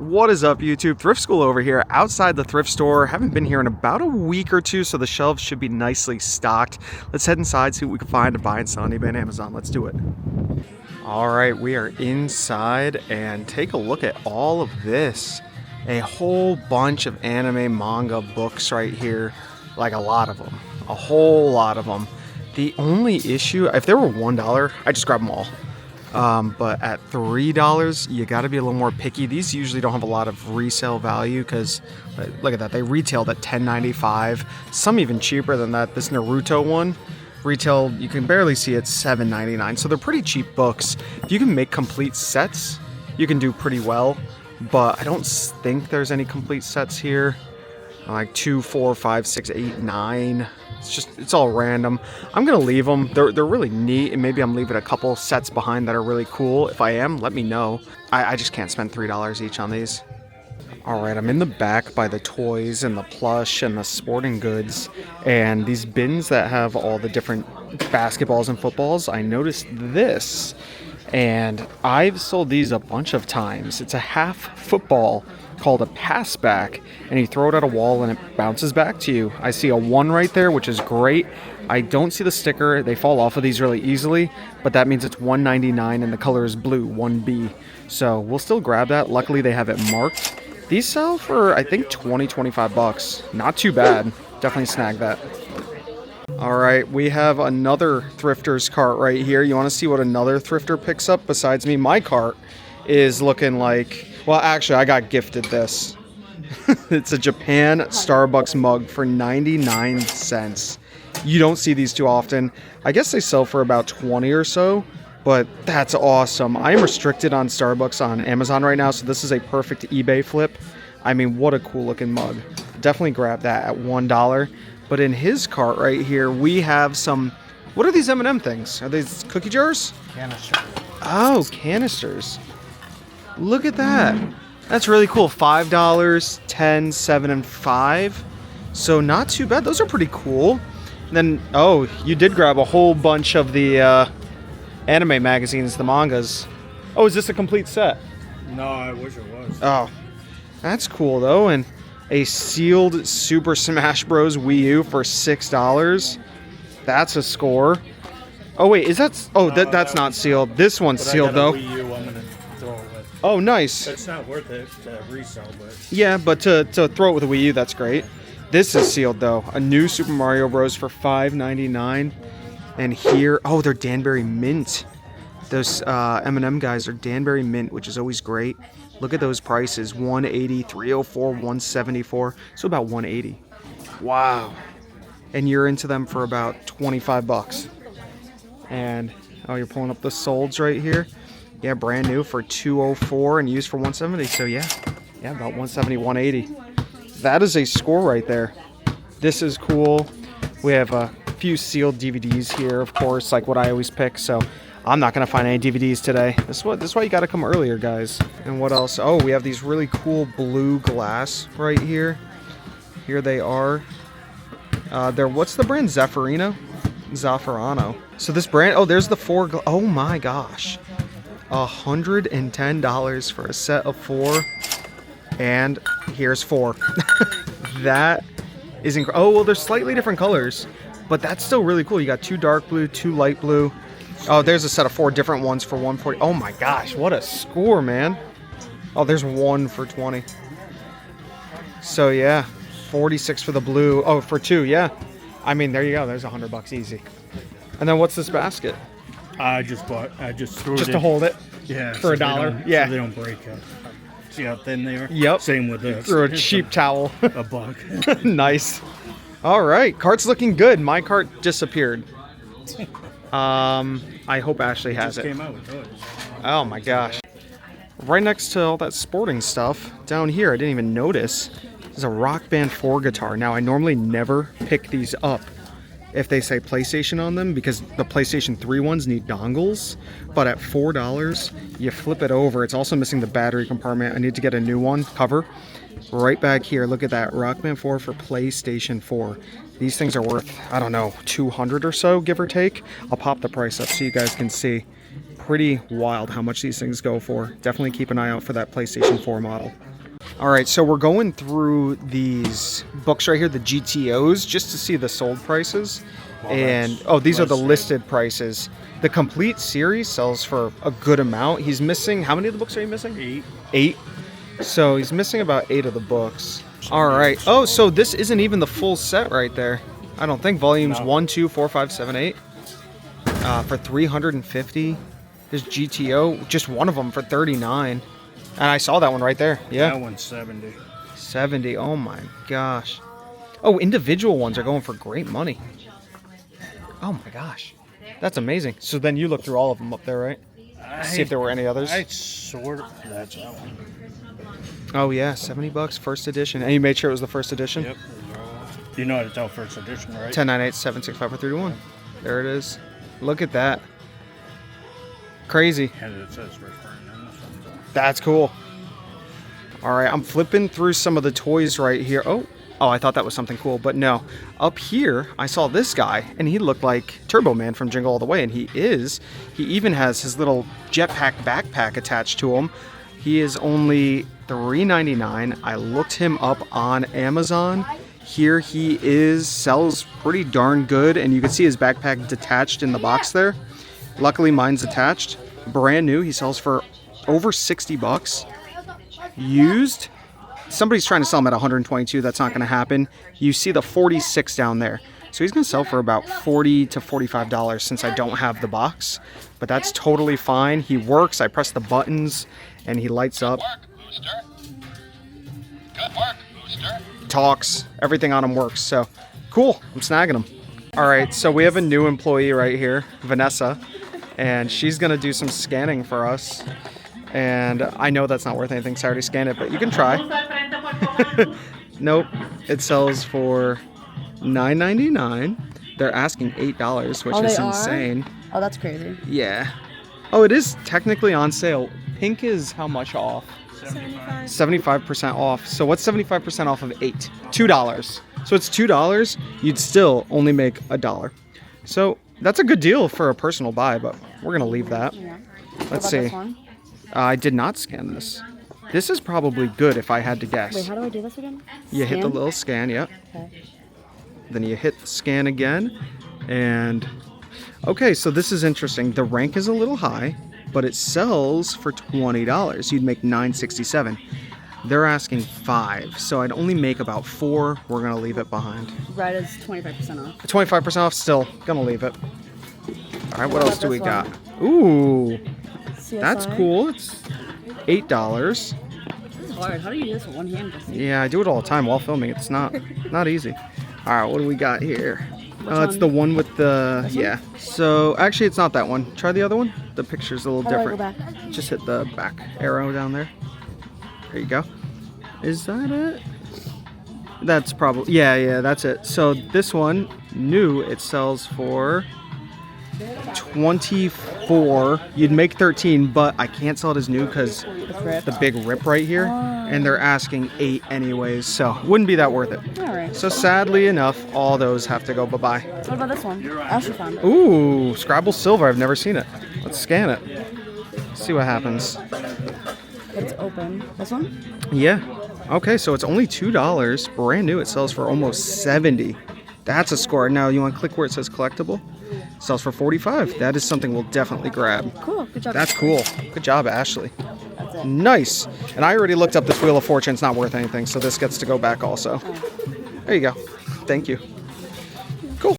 What is up, YouTube? Thrift School over here outside the thrift store. Haven't been here in about a week or two, so the shelves should be nicely stocked. Let's head inside, see what we can find to buy and sell on eBay and Amazon. Let's do it. All right, we are inside and take a look at all of this. A whole bunch of anime manga books right here. Like a lot of them. A whole lot of them. The only issue, if they were $1, I'd just grab them all. But at $3, you got to be a little more picky. These usually don't have a lot of resale value because, look at that, they retailed at $10.95. Some even cheaper than that. This Naruto one, retail, you can barely see it, $7.99. So they're pretty cheap books. If you can make complete sets, you can do pretty well. But I don't think there's any complete sets here. Like 2, 4, 5, 6, 8, 9. It's all random. I'm gonna leave them. They're really neat, and maybe I'm leaving a couple sets behind that are really cool. If I am, let me know. I just can't spend $3 each on these. All right, I'm in the back by the toys and the plush and the sporting goods, and these bins that have all the different basketballs and footballs. I noticed this, and I've sold these a bunch of times. It's a half football called a pass back, and you throw it at a wall and it bounces back to you. I see a 1 right there, which is great. I don't see the sticker. They fall off of these really easily, but that means it's $1.99 and the color is blue, 1B. So we'll still grab that. Luckily they have it marked. These sell for, I think, 20, 25 bucks. Not too bad. Definitely snag that. All right, we have another thrifter's cart right here. You want to see what another thrifter picks up besides me? My cart is looking like, well, actually, I got gifted this. It's a Japan Starbucks mug for 99 cents. You don't see these too often. I guess they sell for about 20 or so, but that's awesome. I am restricted on Starbucks on Amazon right now, so this is a perfect eBay flip. I mean, what a cool looking mug. Definitely grab that at $1. But in his cart right here, we have some, what are these M&M things? Are these cookie jars? Canisters. Oh, canisters. Look at that. That's really cool. $5, $10, $7, and $5. So not too bad. Those are pretty cool. And then, oh, you did grab a whole bunch of the anime magazines, the mangas. Oh, is this a complete set? No, I wish it was. Oh, that's cool though. And a sealed Super Smash Bros. Wii U for $6. That's a score. Oh wait, is that? Oh, no, that's not sealed. This one's sealed though. Wii U, I'm gonna throw it with. Oh, nice. It's not worth it to resell, but yeah, but to throw it with a Wii U, that's great. This is sealed though. A new Super Mario Bros. For $5.99. And here, oh, they're Danbury Mint. Those M&M guys are Danbury Mint, which is always great. Look at those prices: $180, $304, $174. So about $180. Wow. And you're into them for about 25 bucks. And oh, you're pulling up the solds right here. Yeah, brand new for $204 and used for $170. So yeah, about $170, $180. That is a score right there. This is cool. We have a few sealed DVDs here, of course, like what I always pick. So I'm not gonna find any DVDs today. This is why you gotta come earlier, guys. And what else? Oh, we have these really cool blue glass right here. Here they are. They're, what's the brand? Zaffarano. So this brand, oh, there's the 4. Oh my gosh, $110 for a set of 4, and here's 4. That is incredible. Oh well, they're slightly different colors, but that's still really cool. You got 2 dark blue, 2 light blue. Oh, there's a set of 4 different ones for $140. Oh my gosh, what a score, man. Oh, there's 1 for $20. So yeah, $46 for the blue. Oh, for 2, yeah. I mean, there you go. There's $100 easy. And then what's this basket? I just threw it just in. to hold it. Yeah, for $1. Yeah, so they don't break it. See how thin they are? Yep. Same with this. Through a cheap towel. A buck. Nice. All right, cart's looking good. My cart disappeared. I hope Ashley has it. Came out with toys. Oh my gosh. Right next to all that sporting stuff down here, I didn't even notice, is a Rock Band 4 guitar. Now, I normally never pick these up if they say PlayStation on them because the PlayStation 3 ones need dongles, but at $4, you flip it over. It's also missing the battery compartment. I need to get a new one, cover. Right back here, look at that, Rock Band 4 for PlayStation 4. These things are worth, I don't know, 200 or so, give or take. I'll pop the price up so you guys can see. Pretty wild how much these things go for. Definitely keep an eye out for that PlayStation 4 model. All right, so we're going through these books right here, the GTOs, just to see the sold prices. Well, And these are the listed prices. The complete series sells for a good amount. He's missing, how many of the books are you missing? 8. 8. So he's missing about 8 of the books. All right. Oh, so this isn't even the full set right there. I don't think. Volumes 1, 2, 4, 5, 7, 8. For $350. There's GTO, just one of them for $39. And I saw that one right there. Yeah. That one's 70. 70. Oh my gosh. Oh, individual ones are going for great money. Oh my gosh. That's amazing. So then you looked through all of them up there, right? See if there were any others. That's that one. Oh yeah, $70 first edition. And you made sure it was the first edition? Yep. You know how to tell first edition, right? 1098-765-431. There it is. Look at that. Crazy. And it says first print on this one. That's cool. All right, I'm flipping through some of the toys right here. Oh, I thought that was something cool, but no. Up here, I saw this guy, and he looked like Turbo Man from Jingle All the Way, and he is. He even has his little jetpack backpack attached to him. He is only $3.99. I looked him up on Amazon. Here he is, sells pretty darn good, and you can see his backpack detached in the box there. Luckily, mine's attached. Brand new, he sells for over $60. Used, somebody's trying to sell him at $122. That's not going to happen. You see the 46 down there. So he's going to sell for about $40 to $45 since I don't have the box. But that's totally fine. He works. I press the buttons, and he lights up. Good work, Booster. Talks. Everything on him works. So cool. I'm snagging him. All right. So we have a new employee right here, Vanessa, and she's going to do some scanning for us. And I know that's not worth anything, so I already scanned it, but you can try. Nope. It sells for $9.99. They're asking $8, which is insane. Oh, that's crazy. Yeah. Oh, it is technically on sale. Pink is how much off? 75% off. So what's 75% off of 8? $2. So it's $2. You'd still only make $1. So that's a good deal for a personal buy, but we're going to leave that. Yeah. Let's see. I did not scan this. This is probably good if I had to guess. Wait, how do I do this again? You hit the little scan, yep. Okay. Then you hit the scan again. And okay, so this is interesting. The rank is a little high, but it sells for $20. You'd make $9.67. They're asking $5, so I'd only make about $4. We're gonna leave it behind. Red is 25% off. 25% off, still gonna leave it. All right, what else do we this got? Ooh, CSI? that's cool. It's $8. This is hard. How do you do this with one hand? Jesse? Yeah, I do it all the time while filming. It's not easy. All right, what do we got here? It's the one with the, yeah. So actually it's not that one. Try the other one. The picture's a little How do I different. go back? Just hit the back arrow down there. There you go. Is that it? That's probably, yeah, that's it. So this one, new, it sells for $24. You'd make $13, but I can't sell it as new because the big rip right here, and they're asking $8 anyways, so wouldn't be that worth it. All right. So sadly enough, all those have to go bye-bye. What about this one? I actually found it. Ooh, Scrabble Silver. I've never seen it. Let's scan it. See what happens. It's open. This one? Yeah. Okay, so it's only $2. Brand new. It sells for almost $70. That's a score. Now, you want to click where it says collectible? It sells for $45. That is something we'll definitely grab. Cool. Good job. That's cool. Good job, Ashley. That's it. Nice. And I already looked up this Wheel of Fortune. It's not worth anything, so this gets to go back also. There you go. Thank you. Cool.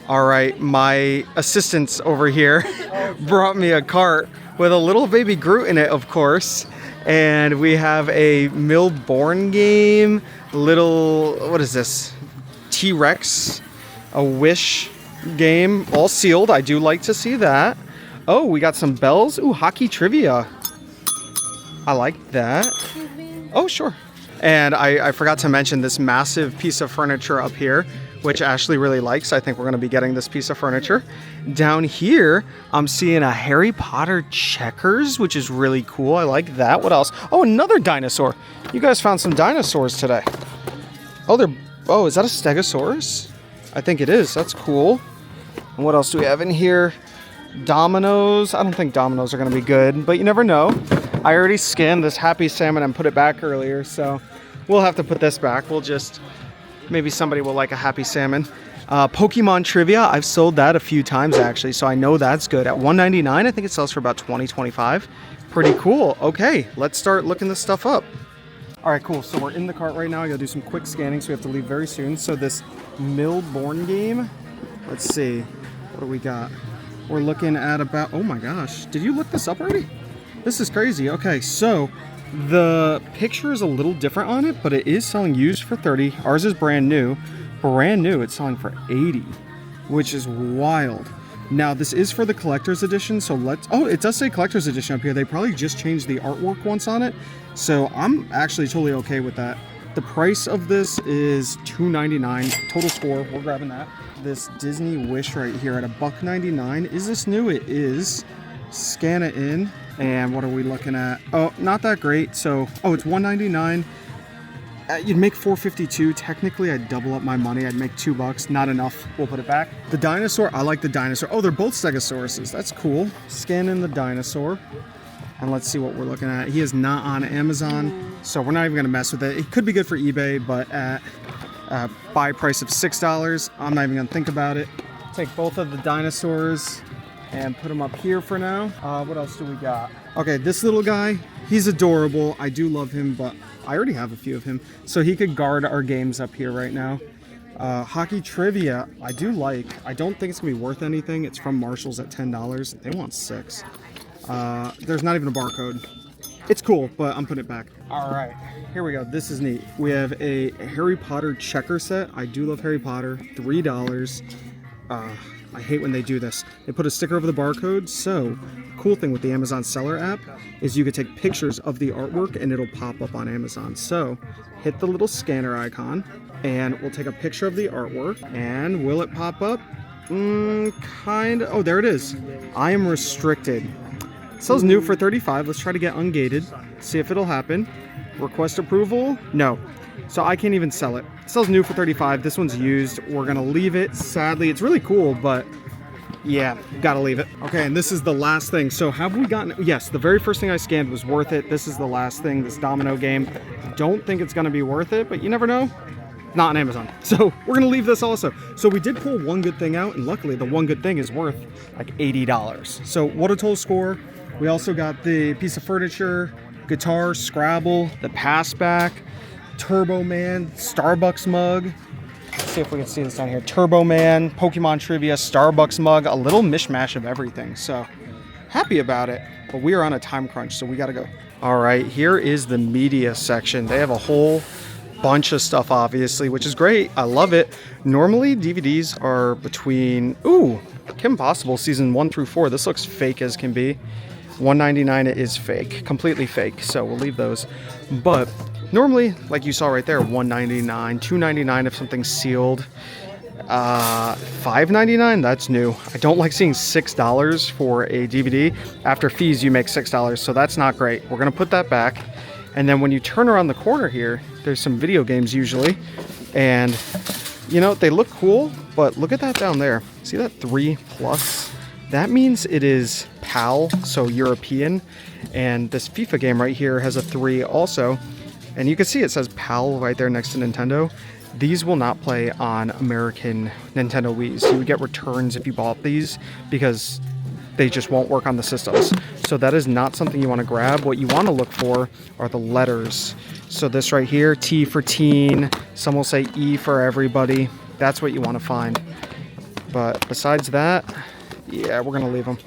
All right, my assistants over here brought me a cart with a little baby Groot in it, of course. And we have a Milborn game, little, what is this? T-Rex, a Wish game, all sealed. I do like to see that. Oh, we got some bells. Ooh, hockey trivia. I like that. Oh, sure. And I forgot to mention this massive piece of furniture up here, which Ashley really likes. I think we're going to be getting this piece of furniture. Down here, I'm seeing a Harry Potter checkers, which is really cool. I like that. What else? Oh, another dinosaur. You guys found some dinosaurs today. Oh, is that a Stegosaurus? I think it is. That's cool. And what else do we have in here? Dominoes. I don't think dominoes are going to be good, but you never know. I already scanned this happy salmon and put it back earlier, so we'll have to put this back. We'll just, maybe somebody will like a happy salmon. Pokemon trivia, I've sold that a few times actually, so I know that's good. At $1.99, I think it sells for about $20-$25. Pretty cool. Okay, let's start looking this stuff up. All right, cool. So we're in the cart right now. I gotta do some quick scanning, so we have to leave very soon. So this Millborn game, let's see, what do we got? We're looking at about, oh my gosh, did you look this up already? This is crazy. Okay, so the picture is a little different on it, but it is selling used for 30. Ours is brand new. Brand new, it's selling for 80, which is wild. Now this is for the collector's edition, so let's, oh, it does say collector's edition up here. They probably just changed the artwork once on it, so I'm actually totally okay with that. The price of this is $2.99 total score. We're grabbing that. This Disney Wish right here at $1.99. Is this new? It is. Scan it in, and what are we looking at? Oh, not that great. So, oh, it's $1.99. You'd make $4.52. Technically, I'd double up my money. I'd make $2. Not enough. We'll put it back. The dinosaur, I like the dinosaur. Oh, they're both Stegosauruses. That's cool. Scan in the dinosaur, and let's see what we're looking at. He is not on Amazon, so we're not even gonna mess with it. It could be good for eBay, but at buy price of $6, I'm not even gonna think about it. Take both of the dinosaurs and put them up here for now. What else do we got? Okay, this little guy, he's adorable. I do love him, but I already have a few of him, so he could guard our games up here right now. Hockey trivia, I do like. I don't think it's gonna be worth anything. It's from Marshall's at $10. They want $6. There's not even a barcode. It's cool, but I'm putting it back. All right, here we go. This is neat. We have a Harry Potter checker set. I do love Harry Potter. $3. I hate when they do this. They put a sticker over the barcode. So, cool thing with the Amazon Seller app is you could take pictures of the artwork and it'll pop up on Amazon. So, hit the little scanner icon and we'll take a picture of the artwork. And will it pop up? Kind of. Oh, there it is. I am restricted. It sells new for $35. Let's try to get ungated. See if it'll happen. Request approval? No. So I can't even sell it. It sells new for $35. This one's used. We're gonna leave it. Sadly, it's really cool, but yeah, gotta leave it. Okay, and this is the last thing. So have we gotten, yes, the very first thing I scanned was worth it. This is the last thing, this domino game. Don't think it's gonna be worth it, but you never know. Not on Amazon. So we're gonna leave this also. So we did pull one good thing out, and luckily the one good thing is worth like $80. So what a total score. We also got the piece of furniture, guitar, Scrabble, the pass back, Turbo Man, Starbucks mug. Let's see if we can see this down here. Turbo Man, Pokemon trivia, Starbucks mug, a little mishmash of everything. So happy about it, but we are on a time crunch, so we gotta go. All right, here is the media section. They have a whole bunch of stuff, obviously, which is great. I love it. Normally DVDs are between, ooh, Kim Possible season 1 through 4. This looks fake as can be. $1.99, it is fake, completely fake, so we'll leave those. But normally, like you saw right there, $1.99, $2.99 if something's sealed, $5.99, that's new. I don't like seeing $6 for a DVD. After fees, you make $6, so that's not great. We're gonna put that back. And then when you turn around the corner here, there's some video games usually, and you know, they look cool, but look at that down there. See that 3+? That means it is PAL, so European, and this FIFA game right here has a 3 also, and you can see it says PAL right there next to Nintendo. These will not play on American Nintendo Wii's. You would get returns if you bought these because they just won't work on the systems. So that is not something you want to grab. What you want to look for are the letters. So this right here, T for teen, some will say E for everybody. That's what you want to find. But besides that, yeah, we're gonna leave them.